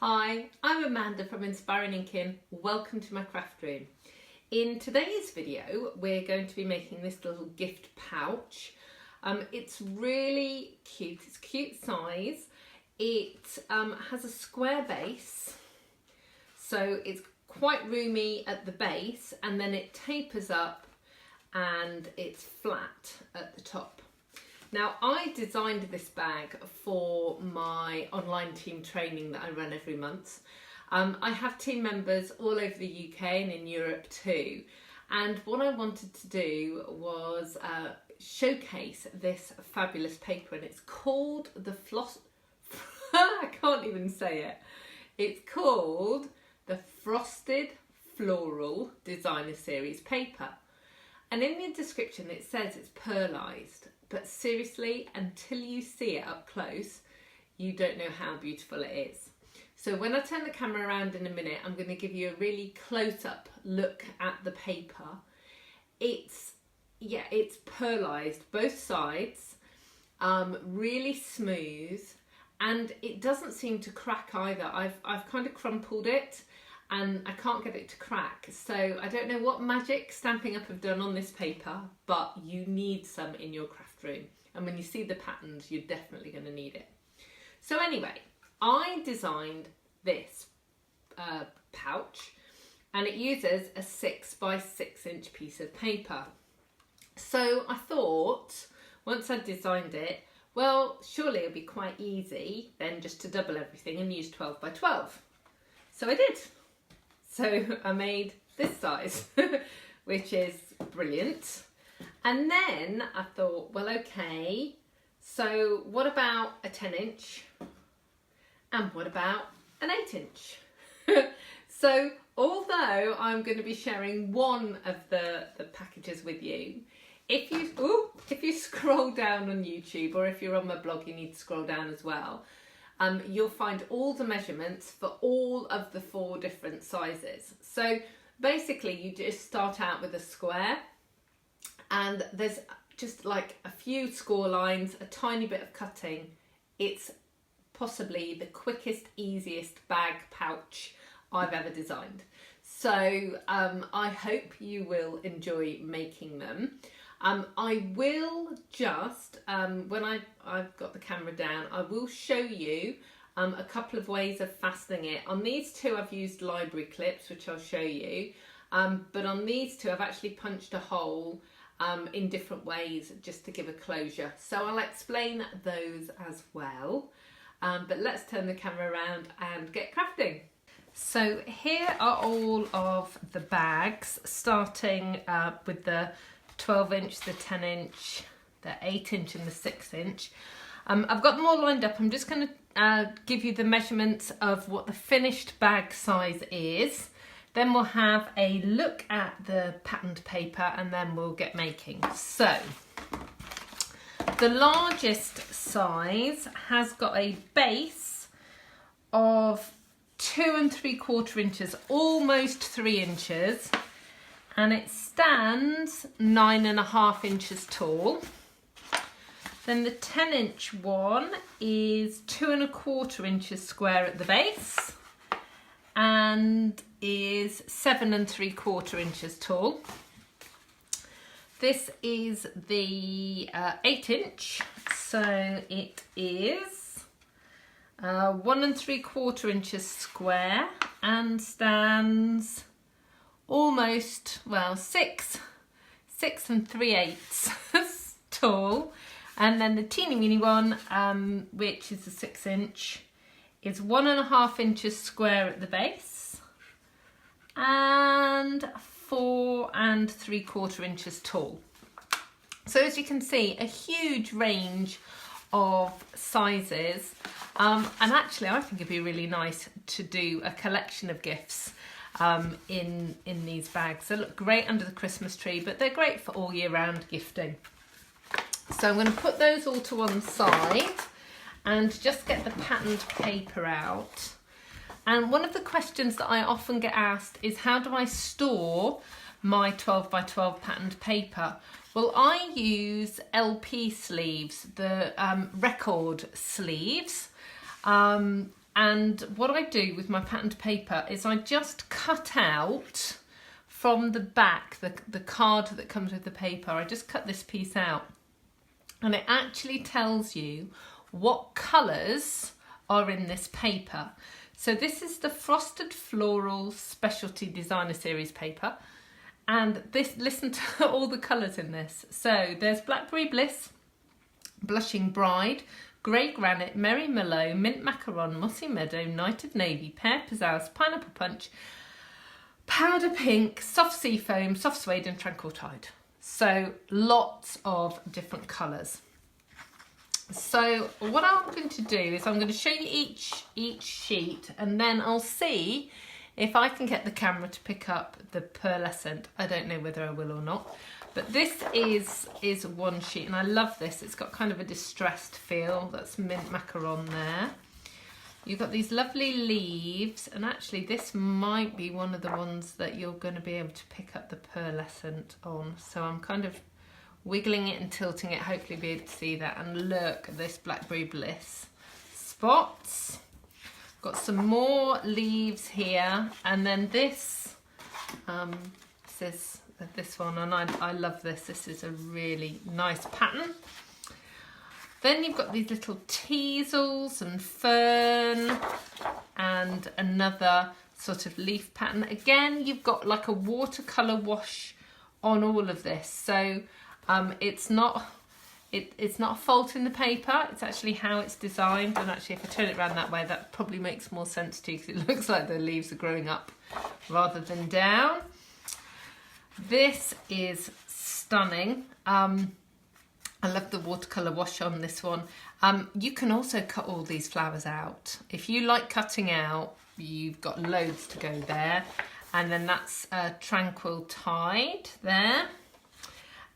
Hi, I'm Amanda from Inspiring Inkin. Welcome to my craft room. In today's video, we're going to be making this little gift pouch. It's really cute. It's cute size. It has a square base, so it's quite roomy at the base, and then it tapers up and it's flat at the top. Now, I designed this bag for my online team training that I run every month. I have team members all over the UK and in Europe too. And what I wanted to do was showcase this fabulous paper, and it's called the I can't even say it. It's called the Frosted Floral Designer Series paper. And in the description it says it's pearlized. But seriously, until you see it up close, you don't know how beautiful it is. So when I turn the camera around in a minute, I'm going to give you a really close-up look at the paper. It's pearlized, both sides, really smooth, and it doesn't seem to crack either. I've kind of crumpled it, and I can't get it to crack. So I don't know what magic Stampin' Up have done on this paper, but you need some in your craft room. And when you see the patterns, you're definitely going to need it. So anyway, I designed this pouch, and it uses a 6 by 6 inch piece of paper. So I thought, once I designed it, well, surely it'll be quite easy then just to double everything and use 12 by 12. So I did. So I made this size, which is brilliant. And then I thought, well, okay, so what about a 10 inch? And what about an 8 inch? So although I'm going to be sharing one of the packages with you, if you scroll down on YouTube, or if you're on my blog, you need to scroll down as well, you'll find all the measurements for all of the 4 different sizes. So basically you just start out with a square, and there's just like a few score lines, a tiny bit of cutting. It's possibly the quickest, easiest bag pouch I've ever designed. So I hope you will enjoy making them. I will just, when I've got the camera down, I will show you a couple of ways of fastening it. On these two I've used library clips, which I'll show you, but on these two I've actually punched a hole in different ways just to give a closure. So I'll explain those as well. But let's turn the camera around and get crafting. So here are all of the bags, starting with the 12 inch, the 10 inch, the 8 inch and the 6 inch. I've got them all lined up. I'm just going to give you the measurements of what the finished bag size is. Then we'll have a look at the patterned paper, and then we'll get making. So the largest size has got a base of 2 3/4 inches, almost 3 inches, and it stands 9.5 inches tall. Then the 10 inch one is 2 1/4 inches square at the base and is 7 3/4 inches tall. This is the 8 inch, so it is 1 3/4 inches square and stands almost, well, 6 3/8 tall. And then the teeny weeny one, which is the 6 inch, is 1.5 inches square at the base and 4 3/4 inches tall. So as you can see, a huge range of sizes, and actually I think it'd be really nice to do a collection of gifts in these bags. They look great under the Christmas tree, but they're great for all year round gifting. So I'm going to put those all to one side and just get the patterned paper out. And one of the questions that I often get asked is, how do I store my 12 by 12 patterned paper? Well, I use LP sleeves, the record sleeves. And what I do with my patterned paper is I just cut out from the back, the card that comes with the paper, I just cut this piece out. And it actually tells you what colours are in this paper. So this is the Frosted Floral Specialty Designer Series paper. And this, listen to all the colours in this. So there's Blackberry Bliss, Blushing Bride, Grey Granite, Merry Mallow, Mint Macaron, Mossy Meadow, Night of Navy, Pear Pizzazz, Pineapple Punch, Powder Pink, Soft Sea Foam, Soft Suede and Tranquil Tide. So lots of different colours. So what I'm going to do is I'm going to show you each sheet, and then I'll see if I can get the camera to pick up the pearlescent. I don't know whether I will or not. But this is one sheet, and I love this. It's got kind of a distressed feel. That's Mint Macaron there. You've got these lovely leaves, and actually this might be one of the ones that you're going to be able to pick up the pearlescent on. So I'm kind of wiggling it and tilting it, hopefully be able to see that. And look at this Blackberry Bliss spots. Got some more leaves here, and then this says this one, and I love this. This is a really nice pattern. Then you've got these little teasels and fern and another sort of leaf pattern. Again, you've got like a watercolour wash on all of this. So it's not a fault in the paper. It's actually how it's designed. And actually, if I turn it around that way, that probably makes more sense too, because it looks like the leaves are growing up rather than down. This is stunning. I love the watercolour wash on this one. You can also cut all these flowers out. If you like cutting out, you've got loads to go there. And then that's Tranquil Tide there.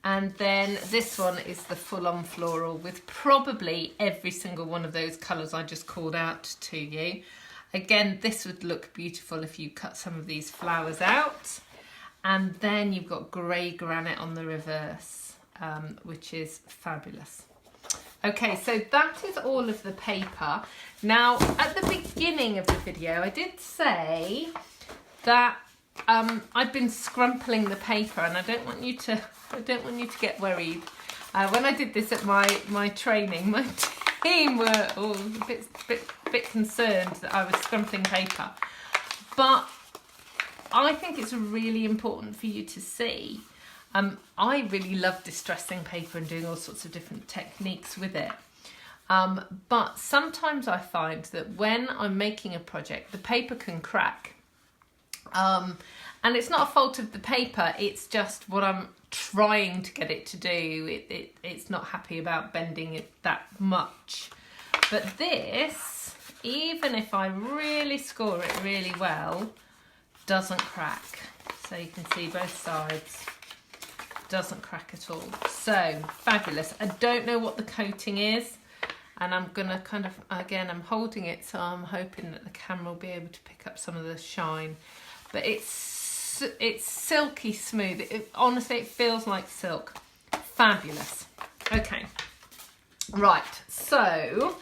And then this one is the full-on floral with probably every single one of those colours I just called out to you. Again, this would look beautiful if you cut some of these flowers out. And then you've got Grey Granite on the reverse. Which is fabulous. Okay, so that is all of the paper. Now, at the beginning of the video, I did say that I've been scrumpling the paper, and I don't want you to get worried. When I did this at my training, my team were a bit concerned that I was scrumpling paper, but I think it's really important for you to see. I really love distressing paper and doing all sorts of different techniques with it. But sometimes I find that when I'm making a project, the paper can crack. And it's not a fault of the paper, it's just what I'm trying to get it to do. It's not happy about bending it that much. But this, even if I really score it really well, doesn't crack. So you can see both sides. Doesn't crack at all. So fabulous. I don't know what the coating is, and I'm gonna kind of, again, I'm holding it, so I'm hoping that the camera will be able to pick up some of the shine. But it's silky smooth. Honestly, it feels like silk. Fabulous. Okay, right, so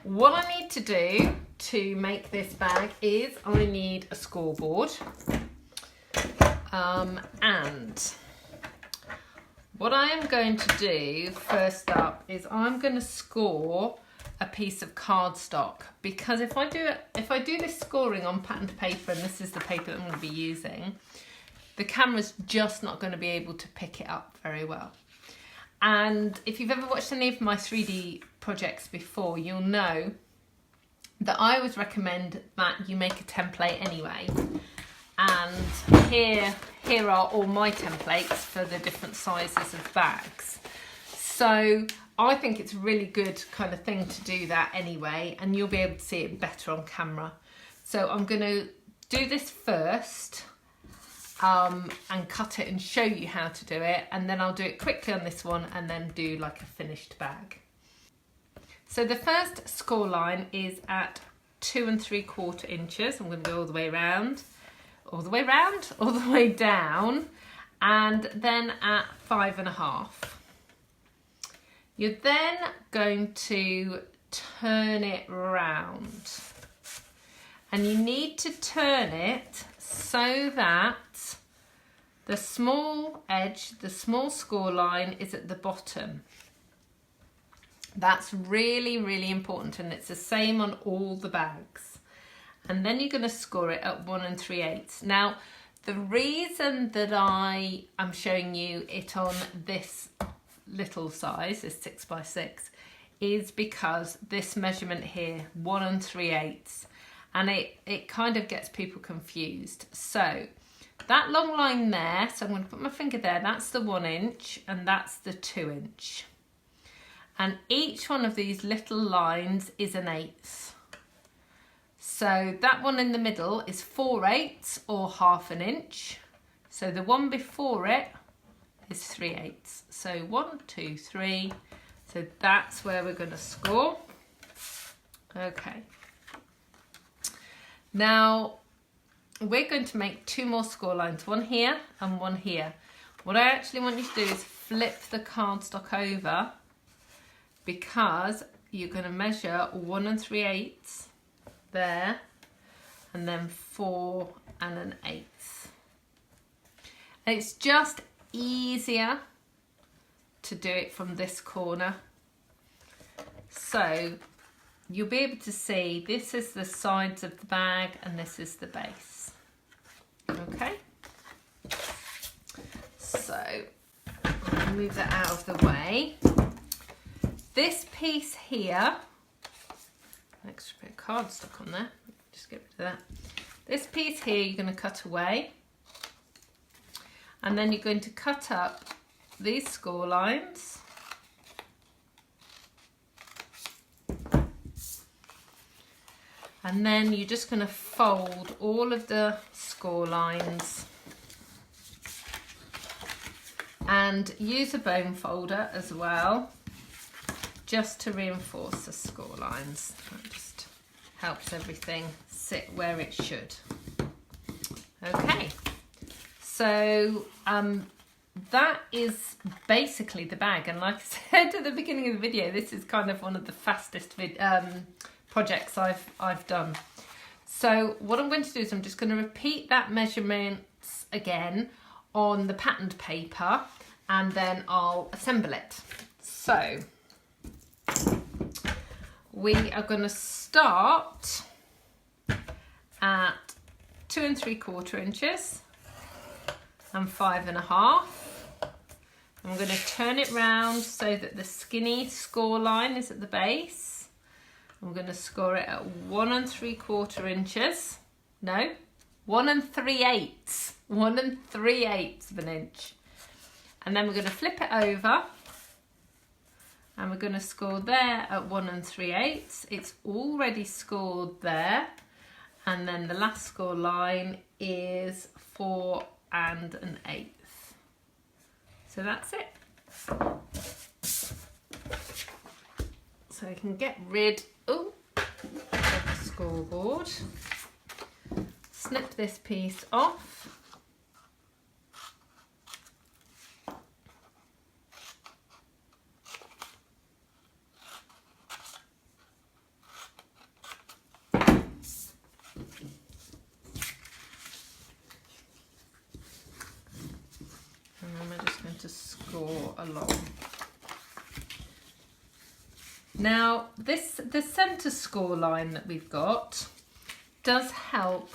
what I need to do to make this bag is I need a scoreboard, and what I am going to do first up is I'm going to score a piece of cardstock, because if I do this scoring on patterned paper, and this is the paper that I'm going to be using, the camera's just not going to be able to pick it up very well. And if you've ever watched any of my 3D projects before, you'll know that I always recommend that you make a template anyway. And here are all my templates for the different sizes of bags. So I think it's a really good kind of thing to do that anyway, and you'll be able to see it better on camera. So I'm going to do this first and cut it and show you how to do it, and then I'll do it quickly on this one and then do like a finished bag. So the first score line is at 2 3/4 inches. I'm going to go all the way around. All the way down, and then at 5.5. You're then going to turn it round. and you need to turn it so that the small edge, the small score line is at the bottom. That's really, really important, and it's the same on all the bags. And then you're going to score it at 1 3/8. Now, the reason that I am showing you it on this little size, this 6 by 6, is because this measurement here, 1 3/8, and it kind of gets people confused. So that long line there, so I'm going to put my finger there, that's the 1 inch and that's the 2 inch. And each one of these little lines is an 1/8. So that one in the middle is 4/8 or 1/2 inch. So the one before it is 3/8. So 1, 2, 3. So that's where we're going to score. Okay. Now we're going to make 2 more score lines, one here and one here. What I actually want you to do is flip the cardstock over, because you're going to measure 1 3/8 there, and then 4 1/8. And it's just easier to do it from this corner. So you'll be able to see this is the sides of the bag and this is the base. Okay, so I'll move that out of the way. This piece here, extra bit of cardstock on there, just get rid of that. This piece here you're going to cut away, and then you're going to cut up these score lines. And then you're just going to fold all of the score lines and use a bone folder as well, just to reinforce the score lines. That just helps everything sit where it should. Okay, so that is basically the bag, and like I said at the beginning of the video, this is kind of one of the fastest projects I've done. So what I'm going to do is I'm just going to repeat that measurements again on the patterned paper, and then I'll assemble it. So we are going to start at 2 3/4 inches and 5 1/2. I'm going to turn it round so that the skinny score line is at the base. I'm going to score it at 1 3/4 inches. No, 1 3/8. 1 3/8 of an inch. And then we're going to flip it over, and we're going to score there at 1 3/8. It's already scored there. And then the last score line is 4 1/8. So that's it. So we can get rid of the scoreboard. Snip this piece off. To score along. Now the centre score line that we've got does help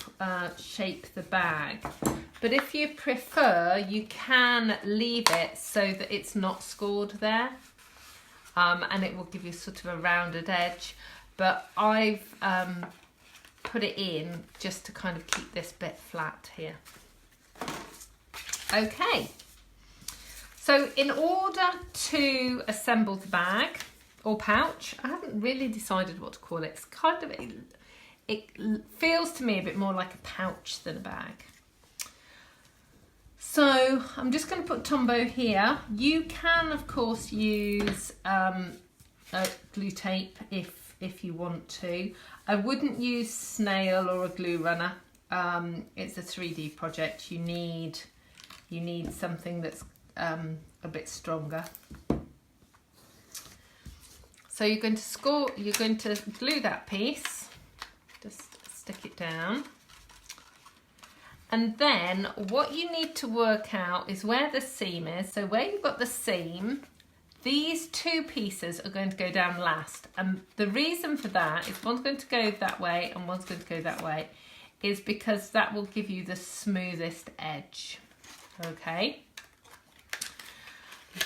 shape the bag, but if you prefer you can leave it so that it's not scored there, and it will give you sort of a rounded edge, but I've put it in just to kind of keep this bit flat here. Okay. So in order to assemble the bag or pouch, I haven't really decided what to call it. It's kind of, it feels to me a bit more like a pouch than a bag. So I'm just going to put Tombow here. You can of course use glue tape if you want to. I wouldn't use snail or a glue runner. It's a 3D project. You need something that's a bit stronger. So you're going to glue that piece, just stick it down. And then what you need to work out is where the seam is. So where you've got the seam, these two pieces are going to go down last. And the reason for that is one's going to go that way and one's going to go that way, is because that will give you the smoothest edge. Okay.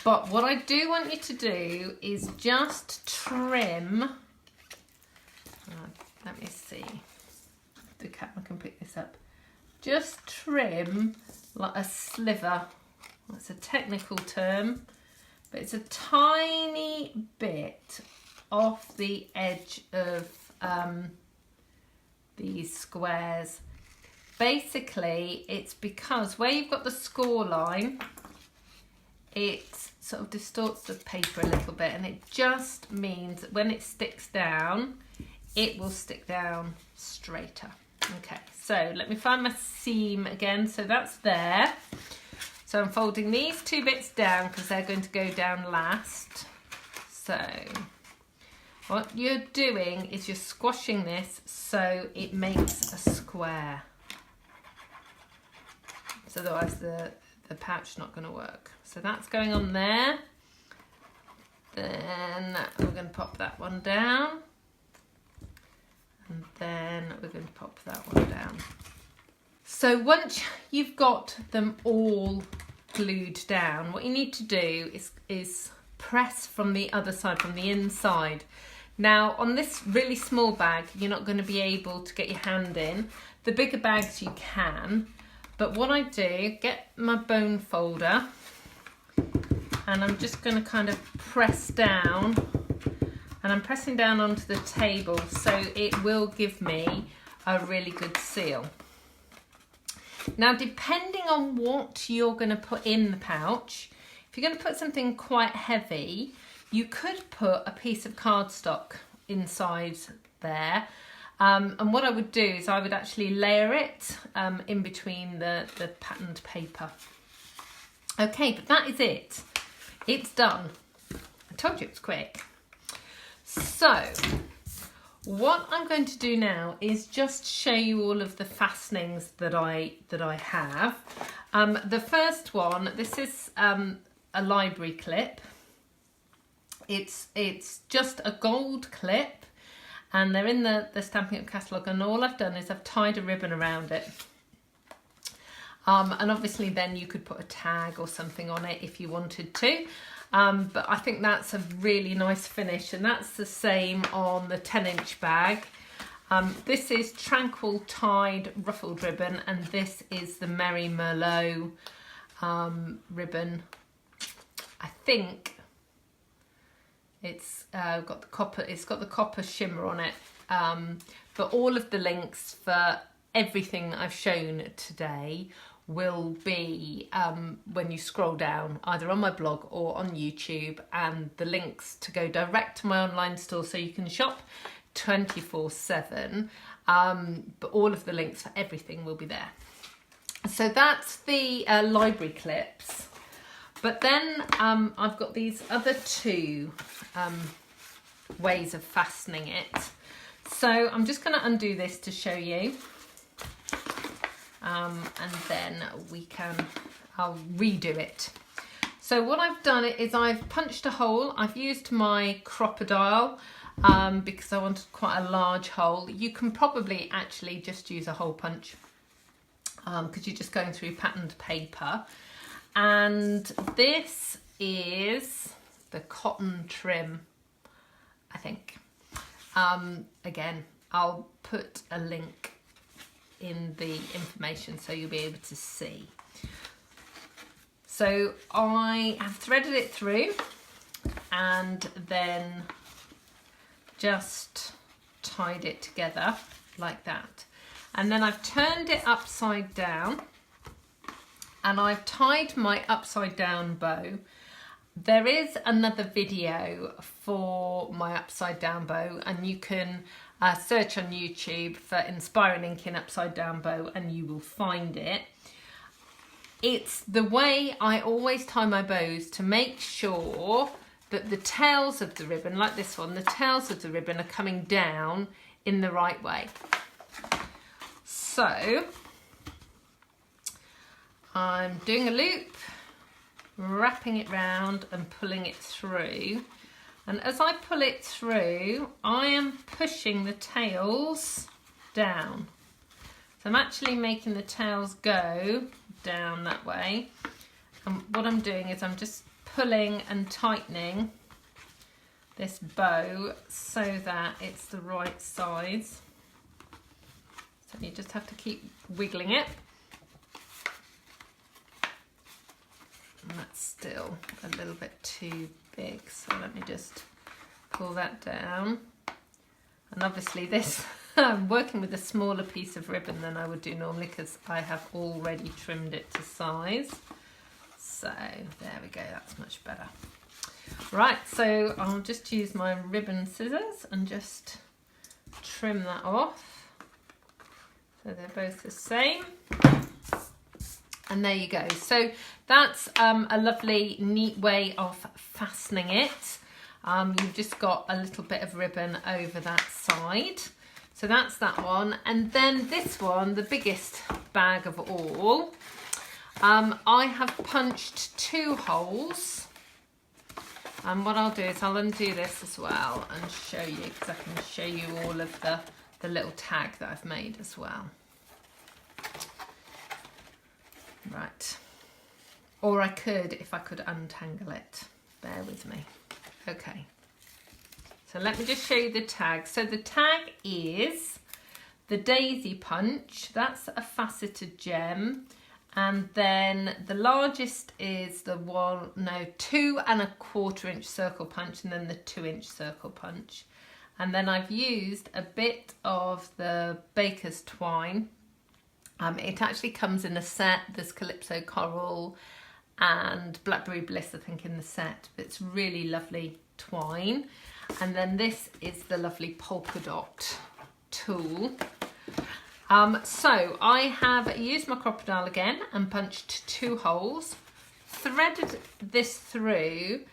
But what I do want you to do is just trim. Let me see. The camera can pick this up. Just trim like a sliver. That's a technical term, but it's a tiny bit off the edge of these squares. Basically, it's because where you've got the score line, it sort of distorts the paper a little bit, and it just means that when it sticks down, it will stick down straighter. Okay, so let me find my seam again. So that's there. So I'm folding these two bits down because they're going to go down last. So what you're doing is you're squashing this so it makes a square. So otherwise the pouch not going to work. So that's going on there. Then we're going to pop that one down. And then we're going to pop that one down. So once you've got them all glued down, what you need to do is press from the other side, from the inside. Now on this really small bag, you're not going to be able to get your hand in. The bigger bags you can, but what I do, get my bone folder, and I'm just going to kind of press down. And I'm pressing down onto the table so it will give me a really good seal. Now, depending on what you're going to put in the pouch, if you're going to put something quite heavy, you could put a piece of cardstock inside there. And what I would do is I would actually layer it in between the patterned paper. Okay, but that is it. It's done. I told you it's quick. So what I'm going to do now is just show you all of the fastenings that I have. The first one, this is a library clip. It's just a gold clip, and they're in the Stampin' Up catalogue, and all I've done is I've tied a ribbon around it. And obviously then you could put a tag or something on it if you wanted to. But I think that's a really nice finish, and that's the same on the 10-inch bag. This is Tranquil Tide ruffled ribbon, and this is the Merry Merlot ribbon. I think it's got the copper shimmer on it. But all of the links for everything that I've shown today will be when you scroll down either on my blog or on YouTube, and the links to go direct to my online store so you can shop 24/7, but all of the links for everything will be there. So that's the library clips, but then I've got these other two ways of fastening it. So I'm just going to undo this to show you. And then I'll redo it. So what I've done is I've punched a hole. I've used my crocodile because I wanted quite a large hole. You can probably actually just use a hole punch because you're just going through patterned paper. And this is the cotton trim, I think. Again, I'll put a link in the information so you'll be able to see. So I have threaded it through and then just tied it together like that, and then I've turned it upside down and I've tied my upside down bow. There is another video for my upside down bow, and you can search on YouTube for Inspiring Inkin upside down bow and you will find it. It's the way I always tie my bows to make sure that the tails of the ribbon, like this one, the tails of the ribbon are coming down in the right way. So I'm doing a loop, wrapping it round and pulling it through. And as I pull it through, I am pushing the tails down. So I'm actually making the tails go down that way. And what I'm doing is I'm just pulling and tightening this bow so that it's the right size. So you just have to keep wiggling it. And that's still a little bit too big, so let me just pull that down. And obviously this, I'm working with a smaller piece of ribbon than I would do normally because I have already trimmed it to size. So there we go, that's much better. Right, so I'll just use my ribbon scissors and just trim that off. So they're both the same. And there you go. So that's a lovely, neat way of fastening it. You've just got a little bit of ribbon over that side. So that's that one. And then this one, the biggest bag of all, I have punched 2 holes. And what I'll do is I'll undo this as well and show you, because I can show you all of the little tag that I've made as well. Right. Or I could, if I could untangle it. Bear with me. Okay. So let me just show you the tag. So the tag is the daisy punch. That's a faceted gem. And then the largest is the 2 1/4 inch circle punch, and then the 2 inch circle punch. And then I've used a bit of the baker's twine. It actually comes in a set. There's Calypso Coral and Blackberry Bliss, I think, in the set. It's really lovely twine. And then this is the lovely polka dot tool. So I have used my crocodile again and punched 2 holes, threaded this through,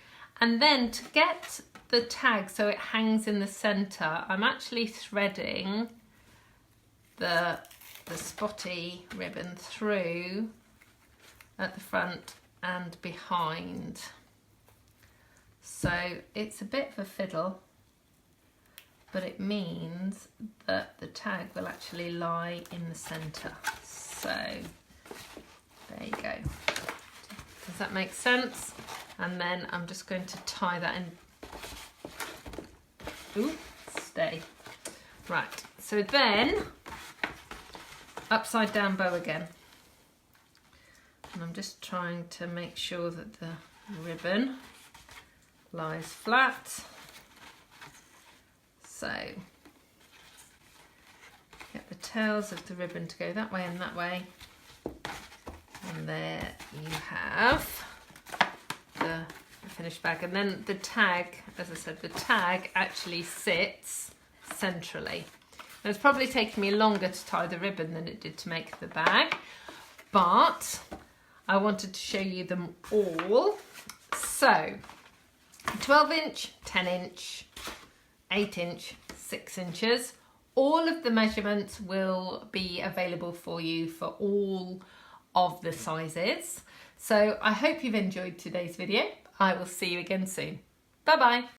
and then to get the tag so it hangs in the centre, I'm actually threading the spotty ribbon through at the front and behind. So it's a bit of a fiddle, but it means that the tag will actually lie in the centre. So there you go. Does that make sense? And then I'm just going to tie that in. Ooh, stay. Right, so then upside down bow again. And I'm just trying to make sure that the ribbon lies flat. So get the tails of the ribbon to go that way and that way. And there you have the finished bag. And then the tag, as I said, the tag actually sits centrally. Now, it's probably taken me longer to tie the ribbon than it did to make the bag, but I wanted to show you them all. So 12 inch, 10 inch, 8 inch, 6 inches. All of the measurements will be available for you for all of the sizes. So I hope you've enjoyed today's video. I will see you again soon. Bye bye.